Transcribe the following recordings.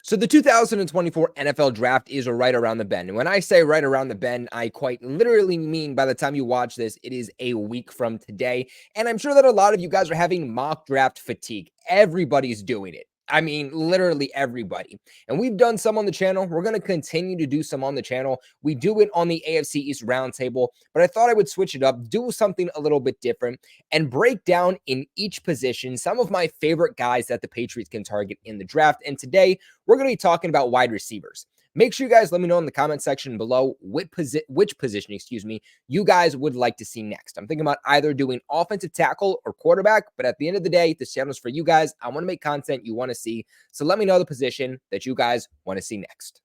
So the 2024 NFL Draft is right around the bend. And when I say right around the bend, I quite literally mean by the time you watch this, it is a week from today. And I'm sure that a lot of you guys are having mock draft fatigue. Everybody's doing it. I mean, literally everybody. And we've done some on the channel. We're going to continue to do some on the channel. We do it on the AFC East Roundtable, but I thought I would switch it up, do something a little bit different, and break down in each position some of my favorite guys that the Patriots can target in the draft. And today, we're going to be talking about wide receivers. Make sure you guys let me know in the comment section below which position, you guys would like to see next. I'm thinking about either doing offensive tackle or quarterback, but at the end of the day, this channel is for you guys. I want to make content you want to see, so let me know the position that you guys want to see next.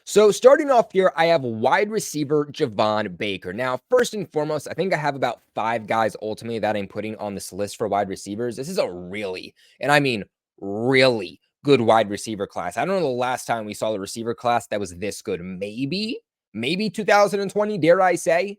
So starting off here, I have wide receiver Javon Baker. Now, first and foremost, I think I have about 5 guys ultimately that I'm putting on this list for wide receivers. This is a really, and I mean really good wide receiver class. I don't know the last time we saw the receiver class that was this good. Maybe 2020, dare I say.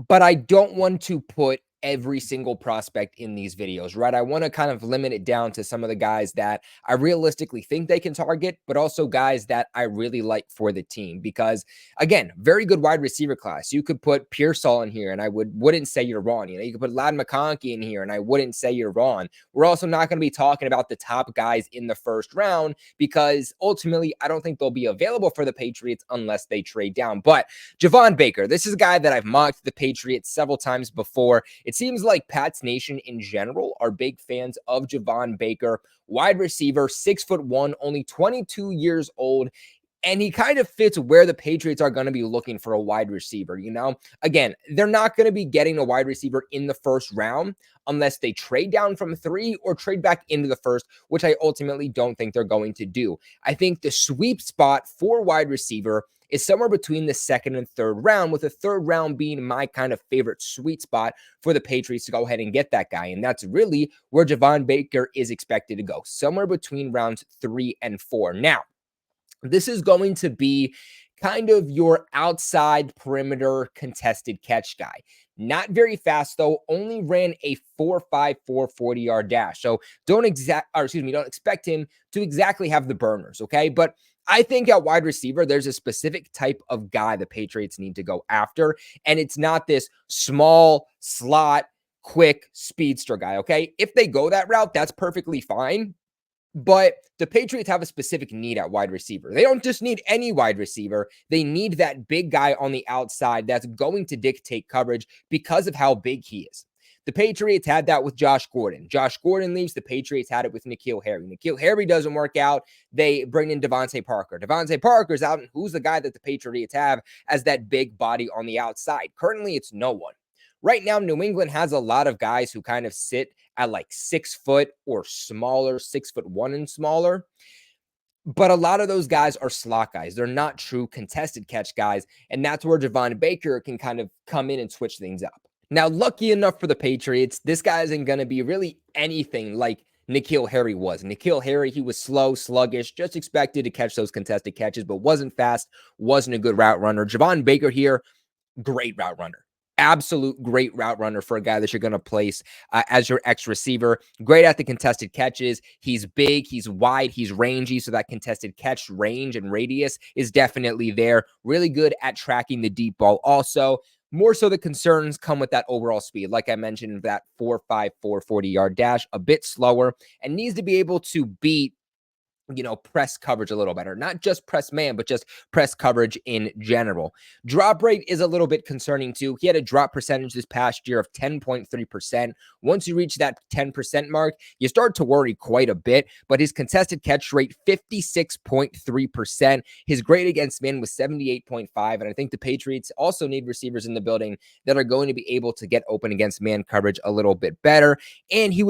But I don't want to put every single prospect in these videos, right? I want to kind of limit it down to some of the guys that I realistically think they can target, but also guys that I really like for the team. Because again, very good wide receiver class. You could put Pearsall in here and I wouldn't say you're wrong. You could put Ladd McConkey in here and I wouldn't say you're wrong. We're also not going to be talking about the top guys in the first round because ultimately I don't think they'll be available for the Patriots unless they trade down. But Javon Baker, this is a guy that I've mocked the Patriots several times before. It seems like Pats Nation in general are big fans of Javon Baker, wide receiver, 6'1", only 22 years old. And he kind of fits where the Patriots are going to be looking for a wide receiver. Again, they're not going to be getting a wide receiver in the first round unless they trade down from 3 or trade back into the first, which I ultimately don't think they're going to do. I think the sweep spot for wide receiver is somewhere between the second and third round, with the third round being my kind of favorite sweet spot for the Patriots to go ahead and get that guy. And that's really where Javon Baker is expected to go, somewhere between rounds 3 and 4. Now, this is going to be kind of your outside perimeter contested catch guy. Not very fast, though. Only ran a 4.54 40-yard dash. So don't expect him to exactly have the burners, okay? But I think at wide receiver, there's a specific type of guy the Patriots need to go after, and it's not this small slot, quick speedster guy, okay? If they go that route, that's perfectly fine. But the Patriots have a specific need at wide receiver. They don't just need any wide receiver. They need that big guy on the outside that's going to dictate coverage because of how big he is. The Patriots had that with Josh Gordon. Josh Gordon leaves. The Patriots had it with N'Keal Harry. N'Keal Harry doesn't work out. They bring in Devontae Parker. Devontae Parker's out, and who's the guy that the Patriots have as that big body on the outside? Currently, it's no one. Right now, New England has a lot of guys who kind of sit at like 6 foot or smaller, 6'1" and smaller. But a lot of those guys are slot guys. They're not true contested catch guys. And that's where Javon Baker can kind of come in and switch things up. Now, lucky enough for the Patriots, this guy isn't going to be really anything like N'Keal Harry was. N'Keal Harry, he was slow, sluggish, just expected to catch those contested catches, but wasn't fast, wasn't a good route runner. Javon Baker here, great route runner. Absolute great route runner for a guy that you're going to place as your X receiver. Great at the contested catches. He's big, he's wide, he's rangy, so that contested catch range and radius is definitely there. Really good at tracking the deep ball also. More so the concerns come with that overall speed. Like I mentioned, that 4.54 40-yard dash, a bit slower, and needs to be able to beat press coverage a little better. Not just press man, but just press coverage in general. Drop rate is a little bit concerning too. He had a drop percentage this past year of 10.3%. Once you reach that 10% mark, you start to worry quite a bit, but his contested catch rate, 56.3%. His grade against man was 78.5, and I think the Patriots also need receivers in the building that are going to be able to get open against man coverage a little bit better. And he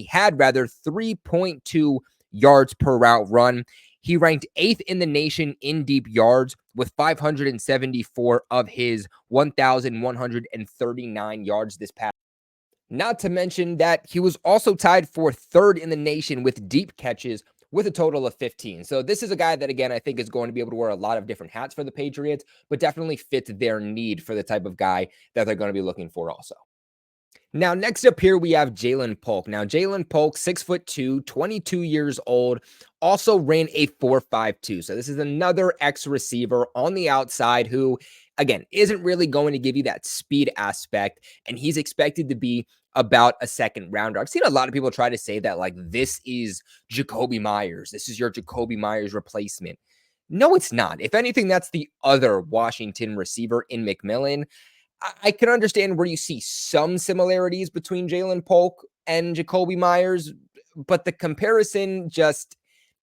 had 3.2 yards per route run. He ranked 8th in the nation in deep yards with 574 of his 1,139 yards this past. Not to mention that he was also tied for third in the nation with deep catches with a total of 15. So this is a guy that, again, I think is going to be able to wear a lot of different hats for the Patriots, but definitely fits their need for the type of guy that they're going to be looking for also. Now, next up here, we have Jalen Polk. Now, Jalen Polk, 6'2", 22 years old, also ran a 4.52. So this is another X receiver on the outside who, again, isn't really going to give you that speed aspect, and he's expected to be about a second rounder. I've seen a lot of people try to say that, like, this is Jacoby Myers. This is your Jacoby Myers replacement. No, it's not. If anything, that's the other Washington receiver in McMillan. I can understand where you see some similarities between Jalen Polk and Jacoby Myers, but the comparison just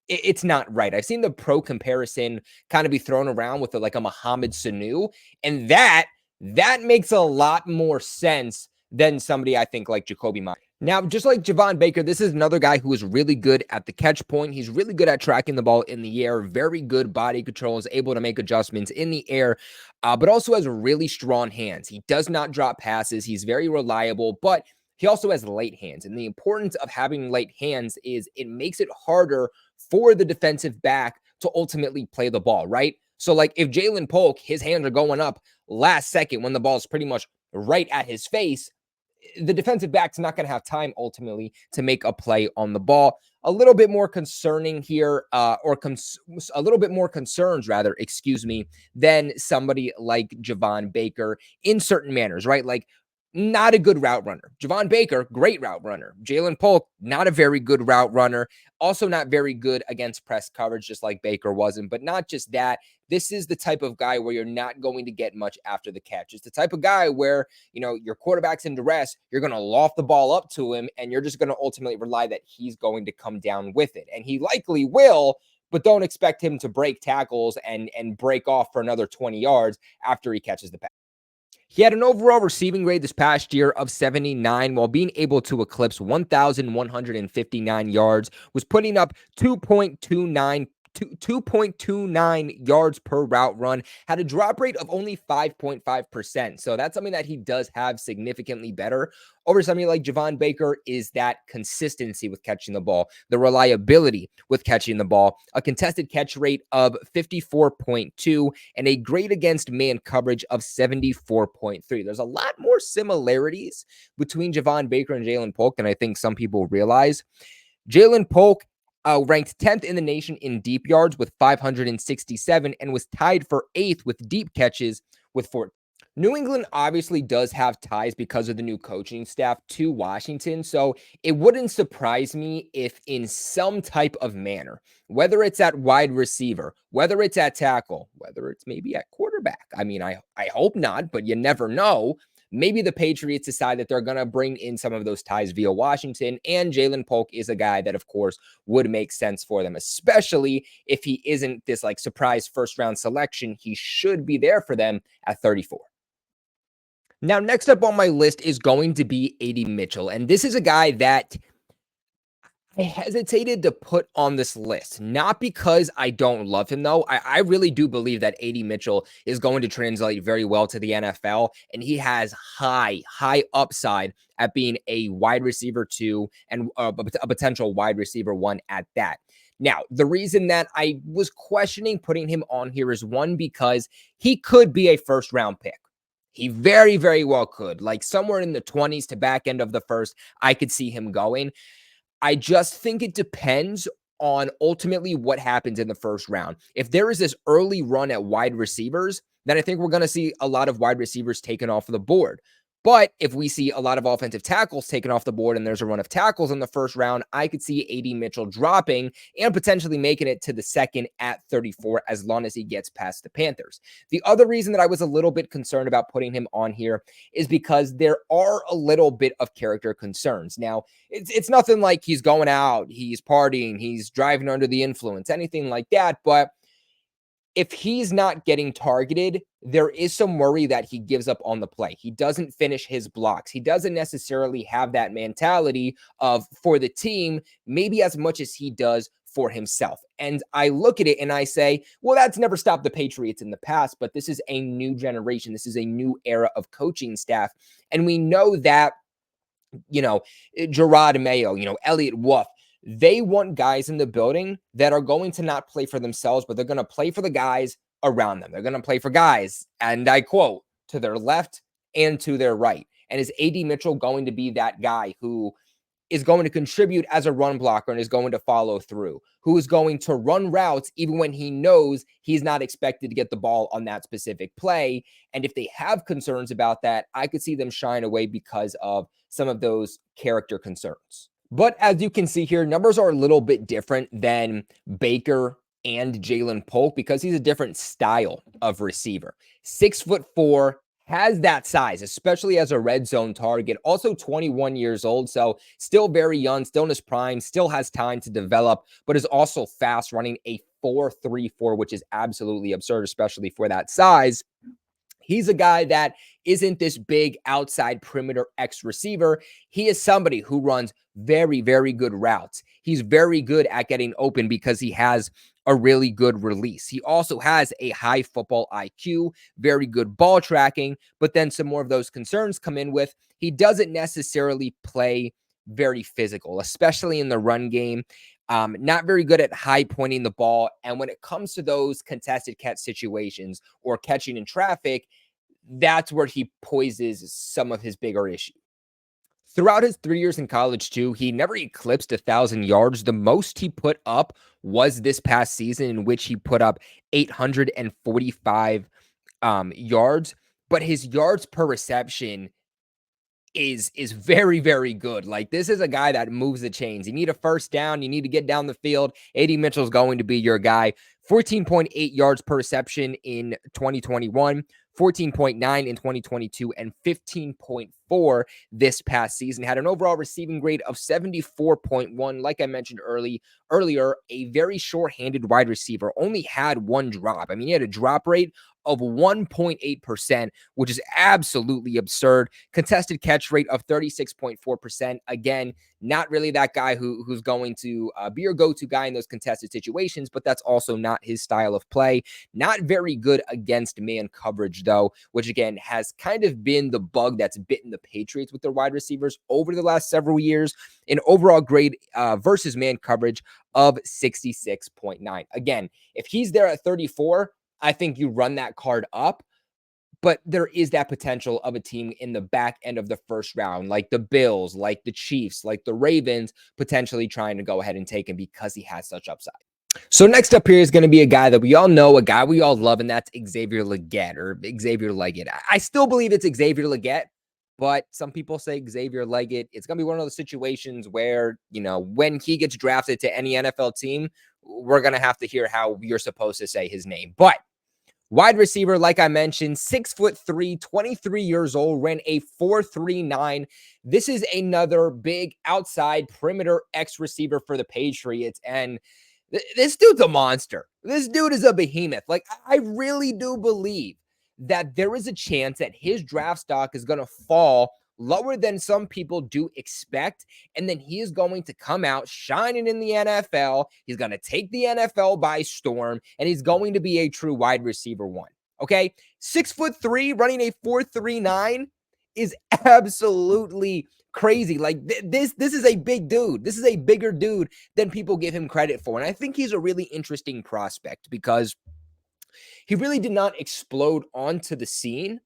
it's not right. I've seen the pro comparison kind of be thrown around with like a Mohamed Sanu, and that makes a lot more sense than somebody I think like Jacoby Myers. Now, just like Javon Baker, this is another guy who is really good at the catch point. He's really good at tracking the ball in the air, very good body control, is able to make adjustments in the air, but also has really strong hands. He does not drop passes. He's very reliable, but he also has late hands. And the importance of having late hands is it makes it harder for the defensive back to ultimately play the ball, right? So, like, if Jalen Polk, his hands are going up last second when the ball is pretty much right at his face, the defensive back's not going to have time ultimately to make a play on the ball. A little bit more concerning here, a little bit more concerns, rather, excuse me, than somebody like Javon Baker in certain manners, right? Like, not a good route runner. Javon Baker, great route runner. Jalen Polk, not a very good route runner. Also not very good against press coverage, just like Baker wasn't. But not just that, this is the type of guy where you're not going to get much after the catch. It's the type of guy where, your quarterback's in duress, you're going to loft the ball up to him, and you're just going to ultimately rely that he's going to come down with it. And he likely will, but don't expect him to break tackles and break off for another 20 yards after he catches the pass. He had an overall receiving grade this past year of 79 while being able to eclipse 1,159 yards, was putting up 2.29 yards per route run, had a drop rate of only 5.5%. So that's something that he does have significantly better over somebody like Javon Baker, is that consistency with catching the ball, the reliability with catching the ball, a contested catch rate of 54.2, and a grade against man coverage of 74.3. There's a lot more similarities between Javon Baker and Jalen Polk than I think some people realize. Jalen Polk ranked 10th in the nation in deep yards with 567 and was tied for 8th with deep catches with 4. New England obviously does have ties because of the new coaching staff to Washington, so it wouldn't surprise me if in some type of manner, whether it's at wide receiver, whether it's at tackle, whether it's maybe at quarterback, I mean, I hope not, but you never know, maybe the Patriots decide that they're going to bring in some of those ties via Washington, and Jalen Polk is a guy that, of course, would make sense for them, especially if he isn't this like surprise first-round selection. He should be there for them at 34. Now, next up on my list is going to be A.D. Mitchell, and this is a guy that I hesitated to put on this list, not because I don't love him, though. I really do believe that A.D. Mitchell is going to translate very well to the NFL, and he has high upside at being a wide receiver 2 and a potential wide receiver 1 at that. Now, the reason that I was questioning putting him on here is, one, because he could be a first-round pick. He very, very well could. Like somewhere in the 20s to back end of the first, I could see him going. I just think it depends on ultimately what happens in the first round. If there is this early run at wide receivers, then I think we're going to see a lot of wide receivers taken off of the board. But if we see a lot of offensive tackles taken off the board and there's a run of tackles in the first round, I could see A.D. Mitchell dropping and potentially making it to the second at 34 as long as he gets past the Panthers. The other reason that I was a little bit concerned about putting him on here is because there are a little bit of character concerns. Now, it's nothing like he's going out, he's partying, he's driving under the influence, anything like that, but if he's not getting targeted, there is some worry that he gives up on the play. He doesn't finish his blocks. He doesn't necessarily have that mentality of for the team, maybe as much as he does for himself. And I look at it and I say, well, that's never stopped the Patriots in the past, but this is a new generation. This is a new era of coaching staff. And we know that you know, Gerard Mayo, Elliott Wolf. They want guys in the building that are going to not play for themselves, but they're going to play for the guys around them. They're going to play for guys, and I quote, to their left and to their right. And is AD Mitchell going to be that guy who is going to contribute as a run blocker and is going to follow through, who is going to run routes even when he knows he's not expected to get the ball on that specific play? And if they have concerns about that, I could see them shying away because of some of those character concerns. But as you can see here, numbers are a little bit different than Baker and Jalen Polk because he's a different style of receiver. 6'4", has that size, especially as a red zone target. Also 21 years old, so still very young, still in his prime, still has time to develop, but is also fast, running a 4.34, which is absolutely absurd, especially for that size. He's a guy that isn't this big outside perimeter X receiver. He is somebody who runs very, very good routes. He's very good at getting open because he has a really good release. He also has a high football IQ, very good ball tracking, but then some more of those concerns come in with he doesn't necessarily play very physical, especially in the run game. Not very good at high pointing the ball. And when it comes to those contested catch situations or catching in traffic, that's where he poises some of his bigger issues. Throughout his 3 years in college, too, he never eclipsed 1,000 yards. The most he put up was this past season, in which he put up 845 yards. But his yards per reception is very, very good. Like, this is a guy that moves the chains. You need a first down, you need to get down the field. AD Mitchell's going to be your guy. 14.8 yards per reception in 2021, 14.9 in 2022, and 15.4 this past season. Had an overall receiving grade of 74.1. Like I mentioned earlier, a very short-handed wide receiver. Only had one drop. I mean, he had a drop rate of 1.8%, which is absolutely absurd. Contested catch rate of 36.4%. Again, not really that guy who's going to be your go-to guy in those contested situations, but that's also not his style of play. Not very good against man coverage, though, which again has kind of been the bug that's bitten the Patriots with their wide receivers over the last several years. An overall grade versus man coverage of 66.9. Again, if he's there at 34, I think you run that card up, but there is that potential of a team in the back end of the first round, like the Bills, like the Chiefs, like the Ravens, potentially trying to go ahead and take him because he has such upside. So next up here is going to be a guy that we all know, a guy we all love, and that's Xavier Legette or Xavier Legette. I still believe it's Xavier Legette, but some people say Xavier Legette. It's going to be one of those situations where, when he gets drafted to any NFL team, we're going to have to hear how you're supposed to say his name. But wide receiver, like I mentioned, 6'3", 23 years old, ran a 4.39. This is another big outside perimeter X receiver for the Patriots. And this dude's a monster. This dude is a behemoth. Like, I really do believe that there is a chance that his draft stock is going to fall lower than some people do expect. And then he is going to come out shining in the NFL. He's going to take the NFL by storm, and he's going to be a true wide receiver one. Okay. 6'3", running a 4.39 is absolutely crazy. Like this is a big dude. This is a bigger dude than people give him credit for. And I think he's a really interesting prospect because he really did not explode onto the scene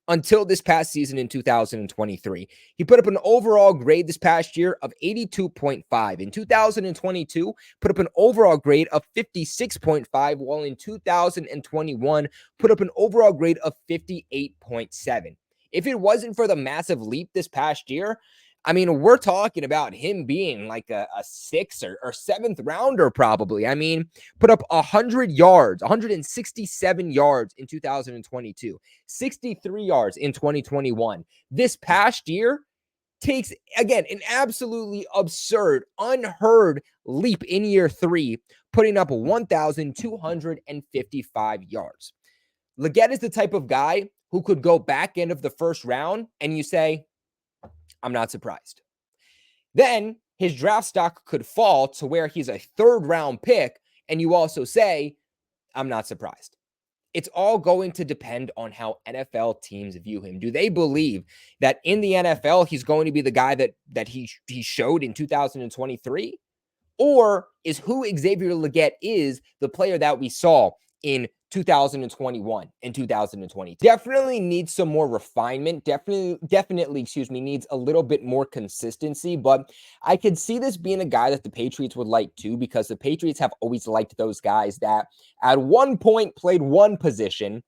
until this past season in 2023. He put up an overall grade this past year of 82.5. In 2022, put up an overall grade of 56.5, while in 2021, put up an overall grade of 58.7. If it wasn't for the massive leap this past year, I mean, we're talking about him being like a sixth or seventh rounder, probably. I mean, put up 100 yards, 167 yards in 2022, 63 yards in 2021. This past year takes, again, an absolutely absurd, unheard leap in year 3, putting up 1,255 yards. Legette is the type of guy who could go back end of the first round and you say, I'm not surprised. Then his draft stock could fall to where he's a third round pick, and you also say, I'm not surprised. it's all going to depend on how NFL teams view him. Do they believe that in the NFL he's going to be the guy that he showed in 2023? Or is who Xavier Legette is the player that we saw in 2021 and 2022? Definitely needs some more refinement. Definitely, excuse me, needs a little bit more consistency. But I could see this being a guy that the Patriots would like too, because the Patriots have always liked those guys that at one point played one position,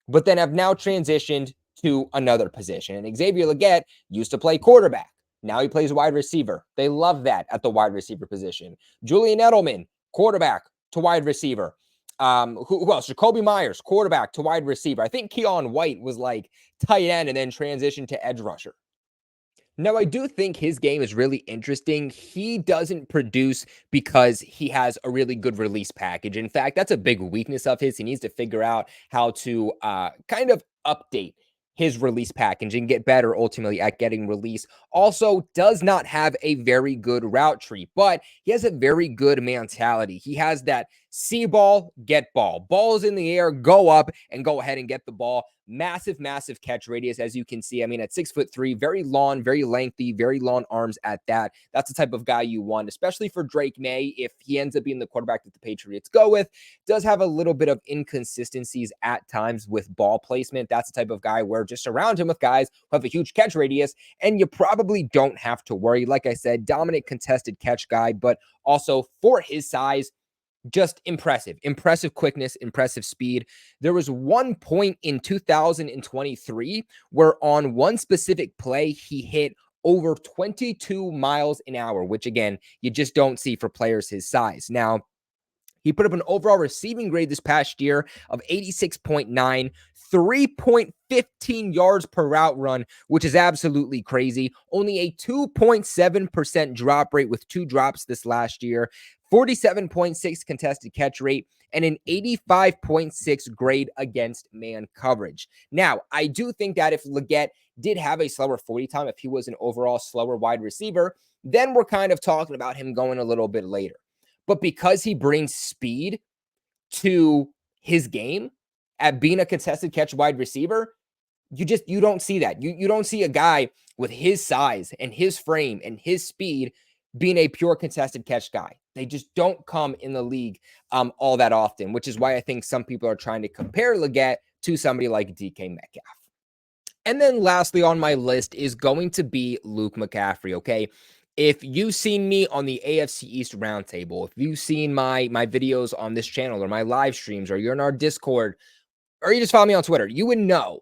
but then have now transitioned to another position. And Xavier Legette used to play quarterback. Now he plays wide receiver. They love that at the wide receiver position. Julian Edelman, quarterback to wide receiver. Who else? Jacoby Myers, quarterback to wide receiver. I think Keon White was like tight end and then transitioned to edge rusher. Now, I do think his game is really interesting. He doesn't produce because he has a really good release package. In fact, that's a big weakness of his. He needs to figure out how to kind of update his release package and get better ultimately at getting release. Also, does not have a very good route tree, but he has a very good mentality. He has that see ball, get ball. Balls in the air, go up and go ahead and get the ball. Massive, massive catch radius, as you can see. I mean, at 6'3", very long, very lengthy, very long arms at that. That's the type of guy you want, especially for Drake May, if he ends up being the quarterback that the Patriots go with. Does have a little bit of inconsistencies at times with ball placement. That's the type of guy where just surround him with guys who have a huge catch radius, and you probably don't have to worry. Like I said, dominant contested catch guy, but also for his size, just impressive quickness, impressive speed. There was one point in 2023 where on one specific play, he hit over 22 miles an hour, which again, you just don't see for players his size. Now, he put up an overall receiving grade this past year of 86.9, 3.15 yards per route run, which is absolutely crazy. Only a 2.7% drop rate with 2 drops this last year, 47.6 contested catch rate, and an 85.6 grade against man coverage. Now, I do think that if Legette did have a slower 40 time, if he was an overall slower wide receiver, then we're kind of talking about him going a little bit later. But because he brings speed to his game at being a contested catch wide receiver, you don't see that. You don't see a guy with his size and his frame and his speed being a pure contested catch guy. They just don't come in the league all that often, which is why I think some people are trying to compare Legette to somebody like DK Metcalf. And then lastly on my list is going to be Luke McCaffrey, okay? If you've seen me on the AFC East Roundtable, if you've seen my videos on this channel or my live streams, or you're in our Discord, or you just follow me on Twitter, you would know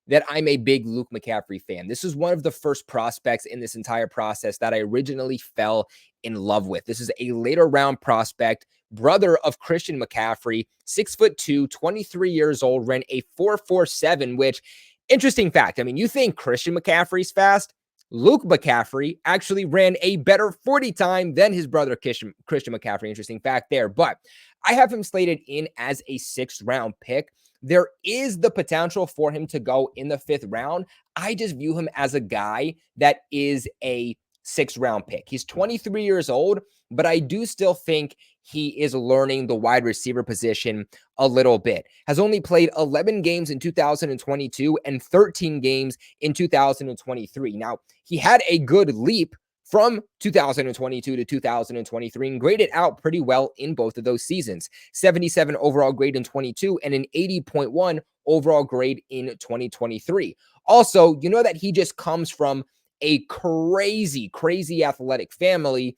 that I'm a big Luke McCaffrey fan. This is one of the first prospects in this entire process that I originally fell in love with. This is a later round prospect, brother of Christian McCaffrey, 6'2", 23 years old, ran a 4.47, which, interesting fact, I mean, you think Christian McCaffrey's fast? Luke McCaffrey actually ran a better 40 time than his brother Christian McCaffrey. Interesting fact there. But I have him slated in as a 6th round pick. There is the potential for him to go in the 5th round. I just view him as a guy that is a 6th round pick. He's 23 years old, but I do still think he is learning the wide receiver position a little bit. Has only played 11 games in 2022 and 13 games in 2023. Now, he had a good leap from 2022 to 2023 and graded out pretty well in both of those seasons. 77 overall grade in 22 and an 80.1 overall grade in 2023. Also, you know that he just comes from a crazy, crazy athletic family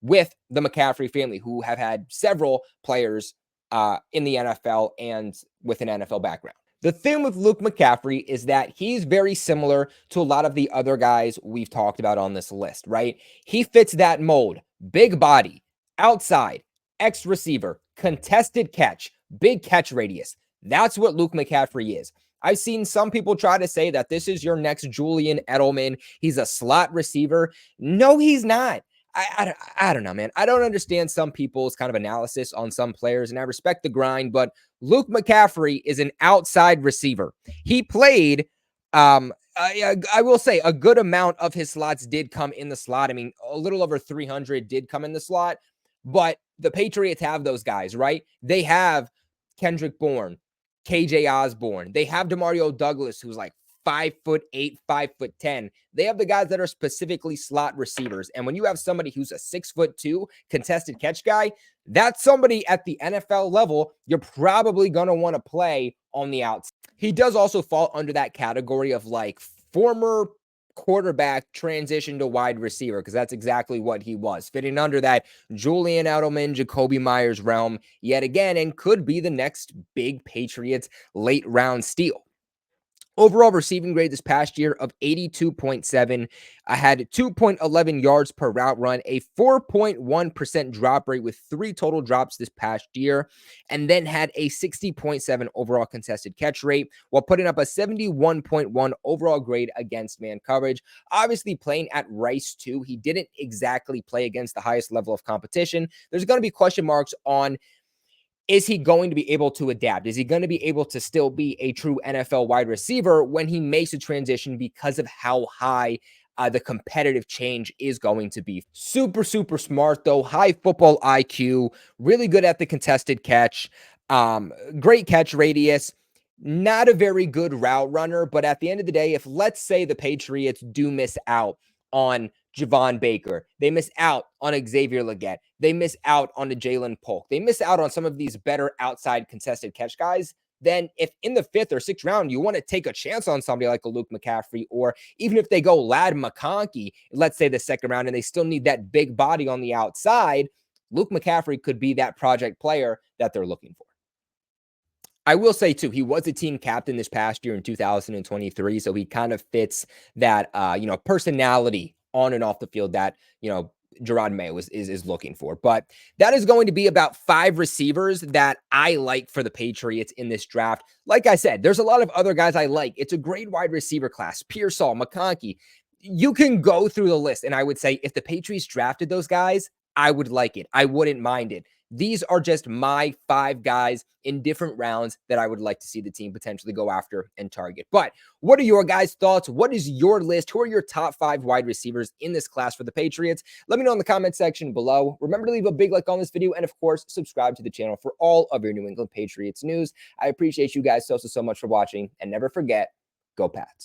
with the McCaffrey family, who have had several players in the NFL and with an NFL background. The thing with Luke McCaffrey is that he's very similar to a lot of the other guys we've talked about on this list, right? He fits that mold. Big body, outside, X receiver, contested catch, big catch radius. That's what Luke McCaffrey is. I've seen some people try to say that this is your next Julian Edelman. He's a slot receiver. No, he's not. I don't know, man. I don't understand some people's kind of analysis on some players, and I respect the grind, but Luke McCaffrey is an outside receiver. He played, I will say, a good amount of his slots did come in the slot. I mean, a little over 300 did come in the slot, but the Patriots have those guys, right? They have Kendrick Bourne, KJ Osborne. They have Demario Douglas, who's like 5'8", 5'10". They have the guys that are specifically slot receivers. And when you have somebody who's a 6'2" contested catch guy, that's somebody at the NFL level you're probably going to want to play on the outside. He does also fall under that category of like former quarterback transition to wide receiver, because that's exactly what he was, fitting under that Julian Edelman, Jacoby Myers realm yet again, and could be the next big Patriots late round steal. Overall receiving grade this past year of 82.7. I had 2.11 yards per route run, a 4.1% drop rate with 3 total drops this past year, and then had a 60.7 overall contested catch rate while putting up a 71.1 overall grade against man coverage. Obviously, playing at Rice too, he didn't exactly play against the highest level of competition. There's going to be question marks on, is he going to be able to adapt? Is he going to be able to still be a true NFL wide receiver when he makes a transition, because of how high the competitive change is going to be? Super, super smart, though. High football IQ, really good at the contested catch, great catch radius. Not a very good route runner, but at the end of the day, if let's say the Patriots do miss out on Javon Baker, they miss out on Xavier Legette, they miss out on the Jalen Polk, they miss out on some of these better outside contested catch guys, then if in the 5th or 6th round you want to take a chance on somebody like a Luke McCaffrey, or even if they go Lad McConkey, let's say the 2nd round, and they still need that big body on the outside, Luke McCaffrey could be that project player that they're looking for. I will say too, he was a team captain this past year in 2023, so he kind of fits that personality on and off the field that Gerard Mayo is looking for. But that is going to be about 5 receivers that I like for the Patriots in this draft. Like I said, there's a lot of other guys I like. It's a great wide receiver class. Pearsall, McConkey. You can go through the list, and I would say if the Patriots drafted those guys, I would like it. I wouldn't mind it. These are just my 5 guys in different rounds that I would like to see the team potentially go after and target. But what are your guys' thoughts? What is your list? Who are your top 5 wide receivers in this class for the Patriots? Let me know in the comment section below. Remember to leave a big like on this video, and of course, subscribe to the channel for all of your New England Patriots news. I appreciate you guys so much for watching, and never forget, go Pats.